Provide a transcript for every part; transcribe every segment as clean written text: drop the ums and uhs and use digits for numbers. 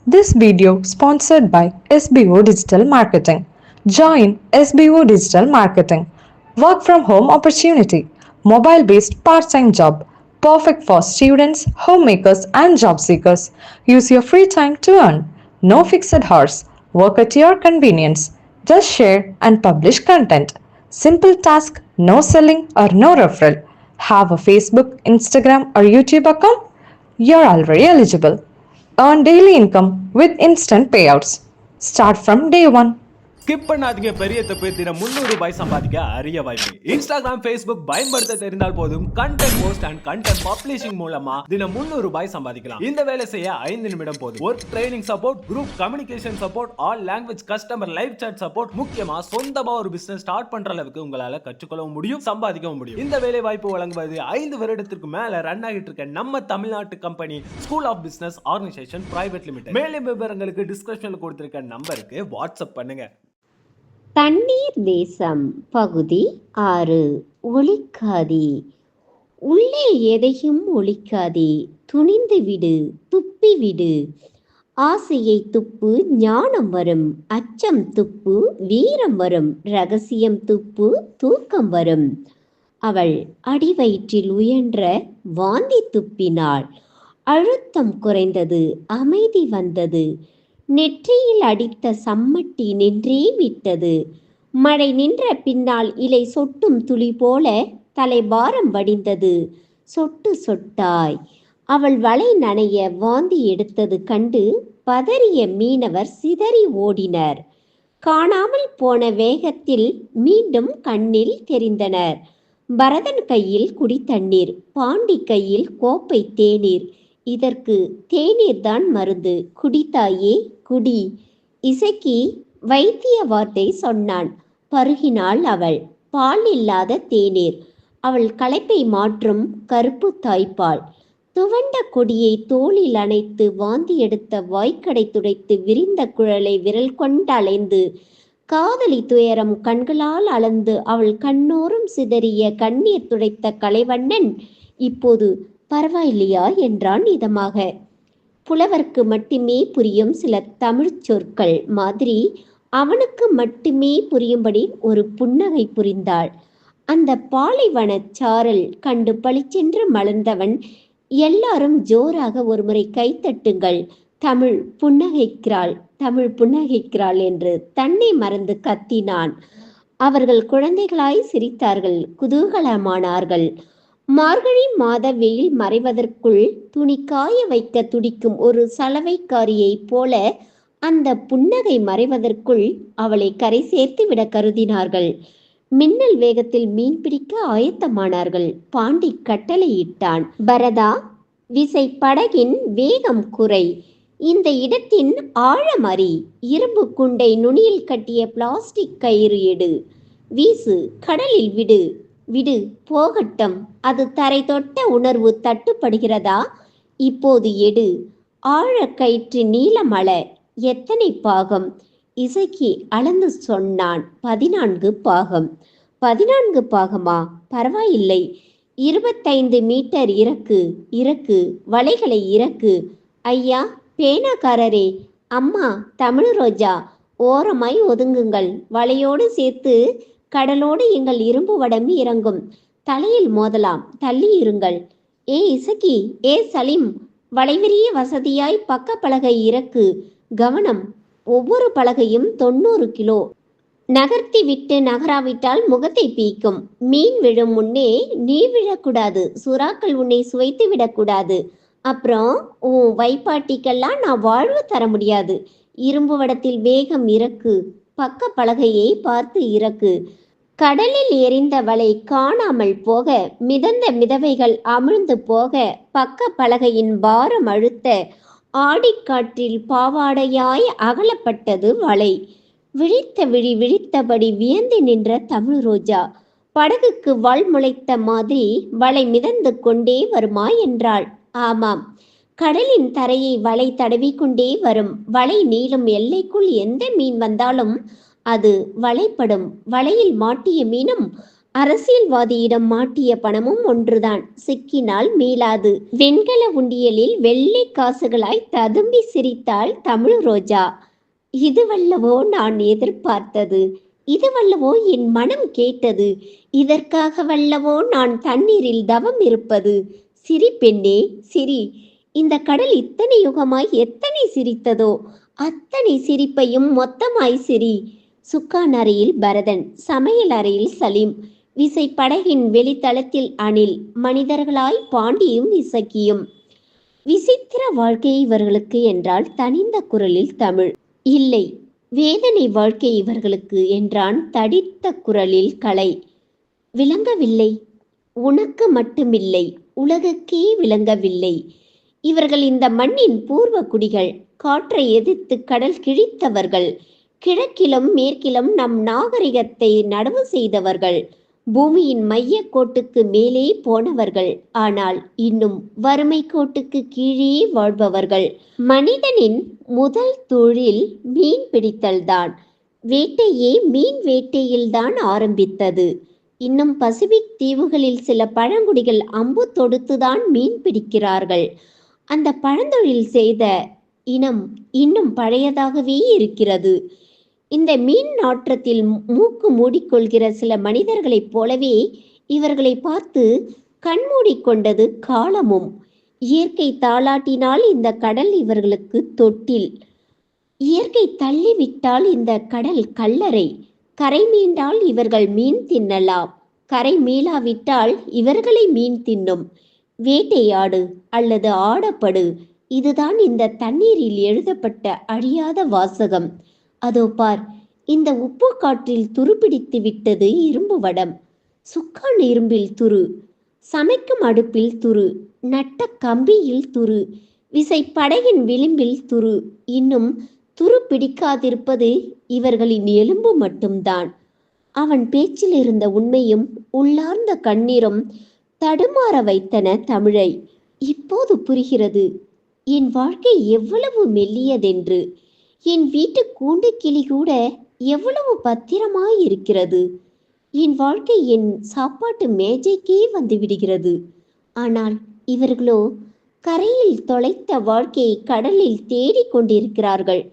This video sponsored by SBO Digital Marketing. Join SBO Digital Marketing. Work from home opportunity. Mobile based part time job. Perfect for students, homemakers, and job seekers. Use your free time to earn. No fixed hours. Work at your convenience. Just share and publish content. Simple task, no selling or no referral. Have a Facebook, Instagram, or YouTube account? You're already eligible. Earn daily income with instant payouts. Start from day one. Skip பண்ணாதீங்க. பெரிய தப்பு. தினம் 300 ரூபாய் சம்பாதிக்க அரிய வாய்ப்பு. Instagram, Facebook பயன்படுத்த தெரிந்தால் போதும் content post and content publishing மூலமா தினம் 300 ரூபாய் சம்பாதிக்கலாம். இந்த வேலை செய்ய 5 நிமிடம் போதும். Work training support, group communication support, all language customer live chat support, முக்கியமா சொந்தமா ஒரு பிசினஸ் ஸ்டார்ட் பண்ற அளவுக்கு உங்களால கற்றுக்கொள்ளவும் முடியும், சம்பாதிக்கவும் முடியும். இந்த வேலை வாய்ப்பு வழங்குவது 5 வருடத்திற்கு மேல ரன் ஆகிட்டு இருக்க நம்ம தமிழ்நாட்டு company school of business organisation private limited. மேலும் விவரங்களுக்கு டிஸ்கிரிப்ஷன்ல கொடுத்திருக்க நம்பருக்கு வாட்ஸ்அப் பண்ணுங்க. தண்ணீர் தேசம் பகுதி 6. ஒளிக்காதே. உள்ளே எதையும் ஒளிக்காதே. துணிந்து விடு, துப்பி விடு. ஆசையை துப்பு, ஞானம் வரும். அச்சம் துப்பு, வீரம் வரும். ரகசியம் துப்பு, தூக்கம் வரும். அவள் அடிவயிற்றில் உயன்ற வாந்தி துப்பினாள். அழுத்தம் குறைந்தது, அமைதி வந்தது. நெற்றியில் அடித்த சம்மட்டி நின்றே விட்டது. மழை நின்ற பின்னால் இலை சொட்டும் துளி போல தலைபாரம் வடிந்தது. சொட்டு சொட்டாய் அவள் வலை நனைய வாந்தி எடுத்தது கண்டு பதறிய மீனவர் சிதறி ஓடினர். காணாமல் போன வேகத்தில் மீண்டும் கண்ணில் தெரிந்தனர். பரதன் கையில் குடித்தண்ணீர், பாண்டி கையில் கோப்பை தேநீர். இதற்கு தேநீர் தான் மருந்து. குடித்தாயே குடி. இசக்கி வைத்திய வார்த்தை சொன்னான். பருகினாள் அவள். பால் இல்லாத தேநீர். அவள் களைப்பை மாற்றும் கருப்பு தாய்ப்பால். துவண்ட கொடியை தோளில் அணைத்து வாந்தி எடுத்த வாய்க்கடை துடைத்து விரிந்த குழலை விரல் கொண்டு அலைந்து காதலி துயரம் கண்களால் அளந்து அவள் கண்ணோரும் சிதறிய கண்ணீர் துடைத்த கலைவண்ணன் இப்போது பரவாயில்லையா என்றான் இதமாக. புலவர்க்கு மட்டுமே புரியும் சில தமிழ் சொற்கள் மாதிரி அவனுக்கு மட்டுமே புரியும்படி ஒரு புன்னகை புரிந்தாள். அந்த பாலைவன சாரல் கண்டு பளிச்சென்று மலர்ந்தவன், எல்லாரும் ஜோராக ஒருமுறை கைத்தட்டுங்கள், தமிழ் புன்னகைக்கிறாள், தமிழ் புன்னகைக்கிறாள் என்று தன்னை மறந்து கத்தினான். அவர்கள் குழந்தைகளாய் சிரித்தார்கள், குதூகலமானார்கள். மார்கழி மாத வெயில் மறைவதற்குள் துணி காய வைக்க துடிக்கும் ஒரு சலவைக்காரியைப் போல அந்த புன்னகை மறைவதற்குள் அவளை கரை சேர்த்து விட கருதினார்கள். மின்னல் வேகத்தில் மீன் பிடிக்க ஆயத்தமானார்கள். பாண்டி கட்டளையிட்டான். பரதா, விசை படகின் வேகம் குறை. இந்த இடத்தின் ஆழம் அறி. இரும்பு குண்டை நுனியில் கட்டிய பிளாஸ்டிக் கயிறு எடு. வீசு, கடலில் விடு. விடு, போகட்டும். அது தரை தொட்ட உணர்வு தட்டுப்படுகிறதா? இப்போது எடு. ஆழக்கயிற்று நீளமள. எத்தனை பாகம்? இசைக்கு அளந்து சொன்னான். 14 பாகம். 14 பாகமா? பரவாயில்லை. 25 மீட்டர் இறக்கு. இறக்கு, வலைகளை இறக்கு. ஐயா பேனாக்காரரே, அம்மா தமிழ் ரோஜா, ஓரமாய் ஒதுங்குங்கள். வலையோடு சேர்த்து கடலோடு எங்கள் இரும்பு வடம் இறங்கும். தலையில் மோதலாம், தள்ளி இருங்கள். ஏ இசக்கி, ஏ சலீம், வளைவிரிய வசதியாய் பக்க பலகை இறக்கு. கவனம், ஒவ்வொரு பலகையும் 90 கிலோ. நகர்த்தி விட்டு நகராவிட்டால் முகத்தை பீக்கும். மீன் விழும் முன்னே நீ விழக்கூடாது. சுறாக்கள் உன்னை சுவைத்து விடக்கூடாது. அப்புறம் உன் வைப்பாட்டிக்கெல்லாம் நான் வாழ்வு தர முடியாது. இரும்பு வடத்தில் வேகம் இறக்கு. பக்க பலகையை பார்த்து இறக்கு. கடலில் எரிந்த வலை காணாமல் போக, மிதந்த மிதவைகள் அமிழ்ந்து போக, பக்க பலகையின் பாரம் அழுத்த ஆடிக்காற்றில் பாவாடையாய் அகலப்பட்டது வலை. விழித்த விழி விழித்தபடி வியந்து நின்ற தமிழ் ரோஜா, படகுக்கு வால் முளைத்த மாதிரி வலை மிதந்து கொண்டே வருமா என்றாள். ஆமாம், கடலின் தரையை வலை தடவிக்கொண்டே வரும். வலை நீளும் எல்லைக்குள் எந்த மீன் வந்தாலும் அது வலைப்படும். வலையில் மாட்டிய மீனும் அரசியல்வாதியிடம் மாட்டிய பணமும் ஒன்றுதான், சிக்கினால் மீளாது. வெண்கல உண்டியலில் வெள்ளை காசுகளாய் ததும்பி சிரித்தாள் தமிழ் ரோஜா. இதுவல்லவோ நான் எதிர்பார்த்தது, இதுவல்லவோ என் மனம் கேட்டது, இதற்காக வல்லவோ நான் தண்ணீரில் தவம் இருப்பது. சிரி பெண்ணே சிரி, இந்த கடல் இத்தனை யுகமாய் எத்தனை சிரித்ததோ அத்தனை சிரிப்பையும் மொத்தமாய் சிரி. சுக்கான் அறையில் பரதன், சமையல் அறையில் சலீம், விசை படகின் வெளித்தளத்தில் அணில், மனிதர்களாய் பாண்டியும் இசக்கியும். விசித்திர வாழ்க்கை இவர்களுக்கு என்றால் தனிந்த குரலில் தமிழ். இல்லை, வேதனை வாழ்க்கை இவர்களுக்கு என்றான் தடித்த குரலில் கலை. விளங்கவில்லை, உனக்கு மட்டுமில்லை, உலகுக்கே விளங்கவில்லை. இவர்கள் இந்த மண்ணின் பூர்வ குடிகள், காற்றை எதிர்த்து கடல் கிழித்தவர்கள், கிழக்கிலும் மேற்கிலும் நம் நாகரிகத்தை நடவு செய்தவர்கள், பூமியின் மைய கோட்டுக்கு மேலே போனவர்கள், ஆனால் இன்னும் வறுமை கோட்டுக்கு கீழே வாழ்பவர்கள். மனிதனின் முதல் தொழில் மீன் பிடித்தல்தான். வேட்டையே மீன் வேட்டையில்தான் ஆரம்பித்தது. இன்னும் பசிபிக் தீவுகளில் சில பழங்குடிகள் அம்பு தொடுத்துதான் மீன் பிடிக்கிறார்கள். அந்த பழந்தொழில் செய்த இனம் இன்னும் பழையதாகவே இருக்கிறது. இந்த மீன் நாற்றத்தில் மூக்கு மூடிக்கொள்கிற சில மனிதர்களைப் போலவே இவர்களை பார்த்து கண்மூடிக்கொண்டது காலமும். இயற்கை தாளாட்டினால் இந்த கடல் இவர்களுக்கு தொட்டில், இயற்கை தள்ளிவிட்டால் இந்த கடல் கல்லறை. கரை மீண்டால் இவர்கள் மீன் தின்னலாம், கரை மீளாவிட்டால் இவர்களை மீன் தின்னும். வேட்டையாடு அல்லது ஆடப்படு, இதுதான் இந்த தண்ணீரில் எழுதப்பட்ட அழியாத வாசகம். அதோ பார், இந்த உப்பு காற்றில் துருப்பிடித்து விட்டது இரும்பு வடம். சுக்கான் இரும்பில் துரு, சமைக்கும் அடுப்பில் துரு, நட்ட கம்பியில் துரு, விசை படகின் விளிம்பில் துரு. இன்னும் துரு பிடிக்காதிருப்பது இவர்களின் எலும்பு மட்டும்தான். அவன் பேச்சில் இருந்த உண்மையும் உள்ளார்ந்த கண்ணீரும் தடுமாற வைத்தன தமிழை. இப்போது புரிகிறது என் வாழ்க்கை எவ்வளவு மெல்லியதென்று. என் வீட்டு கூண்டு கிளி கூட எவ்வளவு பத்திரமாய் இருக்கிறது. என் வாழ்க்கை என் சாப்பாட்டு மேஜைக்கே வந்து விடுகிறது. ஆனால் இவர்களோ கரையில் தொலைத்த வாழ்க்கையை கடலில் தேடிக் கொண்டிருக்கிறார்கள்.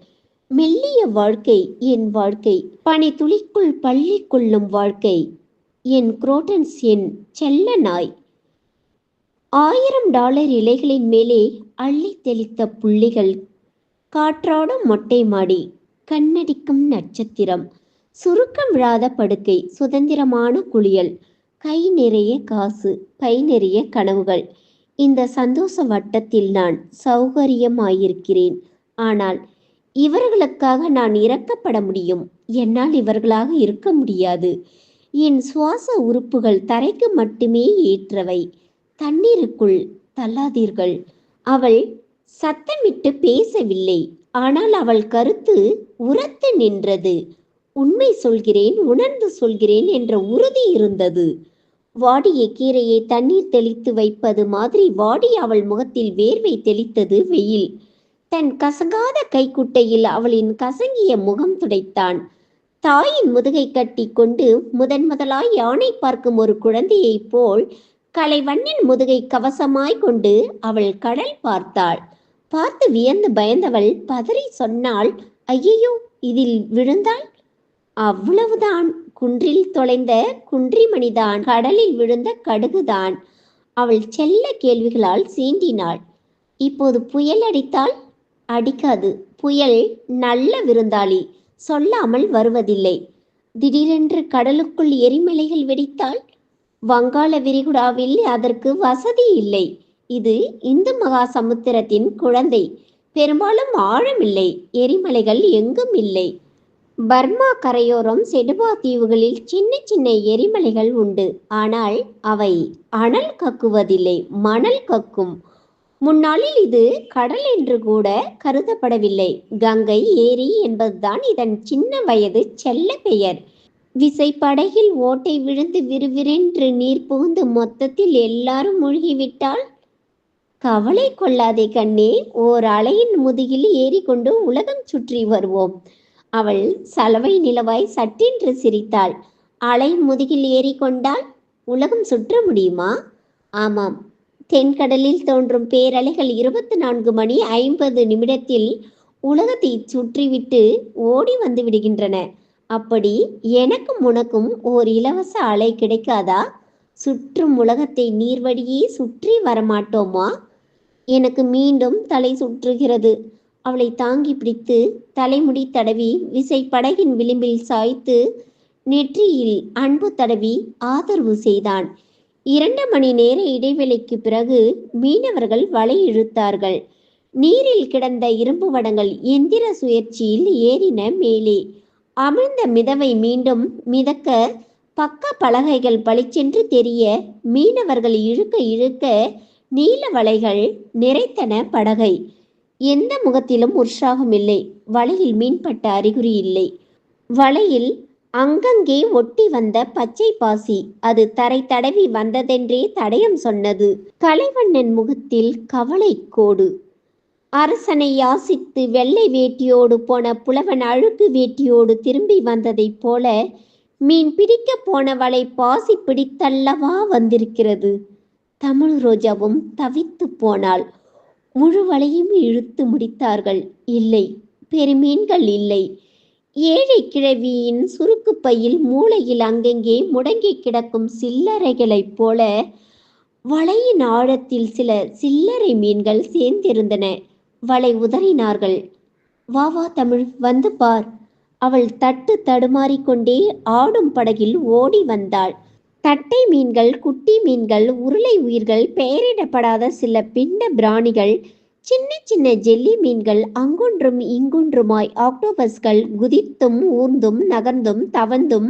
மெல்லிய வாழ்க்கை என் வாழ்க்கை, பனி துளிக்குள் பள்ளி கொள்ளும் வாழ்க்கை. என் குரோட்டன்ஸ், என் செல்ல நாய். $1000 இலைகளின் மேலே அள்ளி தெளித்த புள்ளிகள், காற்றாடும் மொட்டை மாடி, கண்ணடிக்கும் நட்சத்திரம், சுருக்கம் விழாத படுக்கை, சுதந்திரமான குளியல், கை நிறைய காசு, பை நிறைய கனவுகள். இந்த சந்தோஷ வட்டத்தில் நான் சௌகரியமாயிருக்கிறேன். ஆனால் இவர்களுக்காக நான் இறக்கப்பட முடியும், என்னால் இவர்களாக இருக்க முடியாது. என் சுவாச உறுப்புகள் தரைக்கு மட்டுமே ஏற்றவை, தண்ணீருக்குள் தள்ளாதீர்கள். அவள் சத்தமிட்டு பேசவில்லை, ஆனால் அவள் கருத்து உரத்து நின்றது. உண்மை சொல்கிறேன், உணர்ந்து சொல்கிறேன் என்ற உறுதி இருந்தது. வாடிய கீரையை தண்ணீர் தெளித்து வைப்பது மாதிரி வாடி அவள் முகத்தில் வேர்வை தெளித்தது வெயில். தன் கசங்காத கைக்குட்டையில் அவளின் கசங்கிய முகம் துடைத்தான். தாயின் முதுகை கட்டி கொண்டு முதலாய் யானை பார்க்கும் ஒரு குழந்தையைப் போல் கலைவண்ணின் முதுகை கவசமாய் கொண்டு அவள் கடல் பார்த்தாள். பார்த்து வியந்து பயந்தவள் பதறி சொன்னாள், ஐயையோ, இதில் விழுந்தாள். அவ்வளவுதான், குன்றில் தொலைந்த குன்றிமணிதான், கடலில் விழுந்த கடுகுதான். அவள் செல்ல கேள்விகளால் சீண்டினாள். இப்போது புயல் அடித்தால்? அடிக்காது. புயல் நல்ல விருந்தாளி, சொல்லாமல் வருவதில்லை. திடீரென்று கடலுக்குள் எரிமலைகள் வெடித்தால்? வங்காள விரிகுடாவில் அதற்கு வசதி இல்லை. இது இந்து மகா சமுத்திரத்தின் குழந்தை, பெரும்பாலும் ஆழமில்லை, எரிமலைகள் எங்கும் இல்லை. பர்மா கரையோரம் செடுபா தீவுகளில் சின்ன சின்ன எரிமலைகள் உண்டு. ஆனால் அவை அனல் கக்குவதில்லை, மணல் கக்கும். முன்னாளில் இது கடல் என்று கூட கருதப்படவில்லை. கங்கை ஏரி என்பதுதான் இதன் சின்ன வயது செல்ல பெயர். விசைப்படகில் ஓட்டை விழுந்து விறுவிறென்று நீர் புகுந்து மொத்தத்தில் எல்லாரும் மூழ்கிவிட்டால்? கவலை கொள்ளாதே கண்ணே, ஓர் அலையின் முதுகில் ஏறிக்கொண்டு உலகம் சுற்றி வருவோம். அவள் சலவை நிலவாய் சட்டென்று சிரித்தாள். அலை முதுகில் ஏறிக்கொண்டால் உலகம் சுற்ற முடியுமா? ஆமாம், தென்கடலில் தோன்றும் பேரலைகள் 24 மணி 50 நிமிடத்தில் உலகத்தை சுற்றிவிட்டு ஓடி வந்து விடுகின்றன. அப்படி எனக்கும் உனக்கும் ஓர் இலவச அலை கிடைக்காதா? சுற்றும் உலகத்தை நீர்வழியே சுற்றி வரமாட்டோமா? எனக்கு மீண்டும் தலை சுற்றுகிறது. அவளை தாங்கி பிடித்து தலைமுடி தடவி விசை படகின் விளிம்பில் சாய்த்து நெற்றியில் அன்பு தடவி ஆதரவு செய்தான். 2 மணி நேர இடைவேளைக்கு பிறகு மீனவர்கள் வலை இழுத்தார்கள். நீரில் கிடந்த இரும்பு வடங்கள் எந்திர சுழற்சியில் ஏறின மேலே. அமிழ்ந்த மிதவை மீண்டும் மிதக்க பக்க பலகைகள் பளிச்சென்று தெரிய மீனவர்கள் இழுக்க இழுக்க நீல வலைகள் நிறைத்தன படகை. எந்த முகத்திலும் உற்சாகம் இல்லை. வலையில் மீன்பட்ட அறிகுறி இல்லை. வலையில் அங்கங்கே ஒட்டி வந்த பச்சை பாசி அது தரை தடவி வந்ததென்றே தடயம் சொன்னது. கலைவண்ணன் முகத்தில் கவலை கோடு. அரசனை யாசித்து வெள்ளை வேட்டியோடு போன புலவன் அழுக்கு வேட்டியோடு திரும்பி வந்ததைப் போல மீன் பிடிக்க போன வலை பாசி பிடித்தல்லவா வந்திருக்கிறது. தமிழ் ரோஜாவும் தவித்து போனாள். முழு வலையும் இழுத்து முடித்தார்கள். இல்லை, பெருமீன்கள் இல்லை. ஏழை கிழவியின் சுருக்கு பையில் மூளையில் அங்கங்கே முடங்கி கிடக்கும் சில்லறைகளைப் போல வலையின் ஆழத்தில் சில சில்லறை மீன்கள் சேர்ந்திருந்தன. வலை உதறினார்கள். வா வா தமிழ், வந்து பார். அவள் தட்டு தடுமாறிக்கொண்டே ஆடும் படகில் ஓடி வந்தாள். தட்டை மீன்கள், குட்டி மீன்கள், உருளை உயிர்கள், பெயரிடப்படாத சில பிண்ட பிராணிகள், சின்ன சின்ன ஜெல்லி மீன்கள், அங்கொன்றும் இங்கொன்றுமாய் ஆக்டோபஸ்கள் குதித்தும் ஊர்ந்தும் நகர்ந்தும் தவந்தும்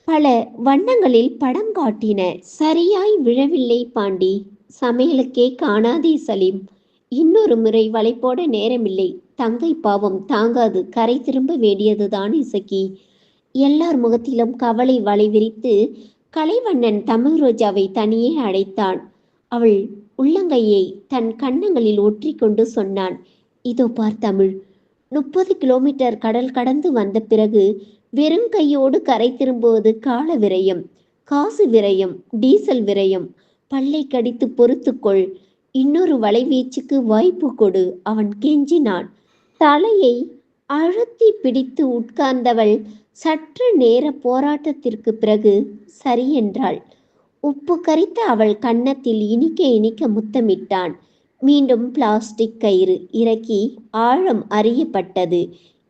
பல வண்ணங்களில் படம் காட்டின. சரியாய் விழவில்லை பாண்டி. சமையலுக்கே காணாதே சலீம். இன்னொரு முறை வலை போட நேரமில்லை. தங்கை பாவம் தாங்காது, கரை திரும்ப வேண்டியதுதான் இசக்கி. எல்லார் முகத்திலும் கவலை வலை விரித்து கலைவண்ணன் தமிழ் ரோஜாவை தனியே அழைத்தான். அவள் உள்ளங்கையை தன் கன்னங்களில் ஒற்றி கொண்டு சொன்னான், இதோ பார் தமிழ், 30 கிலோமீட்டர் கடல் கடந்து வந்த பிறகு வெறும் கையோடு கரை திரும்புவது கால விரயம், காசு விரயம், டீசல் விரயம். பல்லை கடித்து பொறுத்துக்கொள். இன்னொரு வலைவீச்சுக்கு வாய்ப்பு கொடு. அவன் கெஞ்சினான். தலையை அழுத்தி பிடித்து உட்கார்ந்தவள் சற்று நேர போராட்டத்திற்கு பிறகு சரி என்றாள். உப்பு கரித்த அவள் கன்னத்தில் இனிக்க இனிக்க முத்தமிட்டான். மீண்டும் பிளாஸ்டிக் கயிறு இறக்கி ஆழம் அறியப்பட்டது.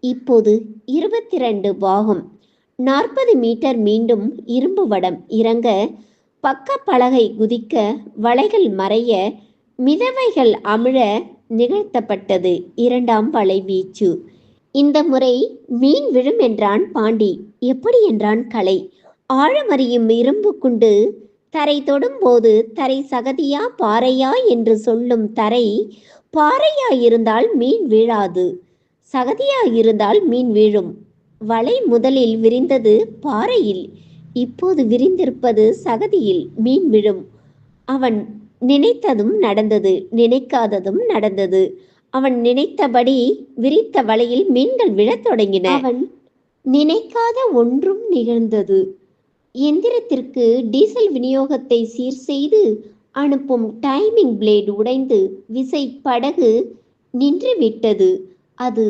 இப்போது 22 பாகம், 40 மீட்டர். மீண்டும் இரும்பு வடம் இறங்க, பக்க பலகை குதிக்க, வலைகள் மறைய, மிதவைகள் அமிழ நிகழ்த்தப்பட்டது 2ஆம் வலை வீச்சு. இந்த முறை மீன் விழும் என்றான் பாண்டி. எப்படி என்றான் கலை. ஆழமறியும் இரும்பு குண்டு தரை தொடும்போது தரை சகதியா பாறையா என்று சொல்லும். தரை பாறையா இருந்தால் மீன் வீழாது, சகதியா இருந்தால் மீன் வீழும். வலை முதலில் விரிந்தது பாறையில், இப்போது விரிந்திருப்பது சகதியில். மீன் விழும். அவன் நினைத்ததும் நடந்தது, நினைக்காததும் நடந்தது. அவன் நினைத்தபடி விரித்த வலையில் மீன்கள் விழத் தொடங்கின. அவன் நினைக்காத ஒன்றும் நிகழ்ந்தது. எந்திரத்திற்கு டீசல் விநியோகத்தை சீர் செய்து அனுப்பும் டைமிங் பிளேடு உடைந்து விசை படகு நின்று விட்டது. அது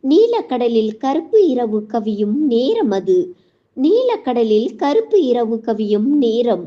நீலக்கடலில் கருப்பு இரவு கவியும் நேரம். அது நீலக்கடலில் கருப்பு இரவு கவியும் நேரம்.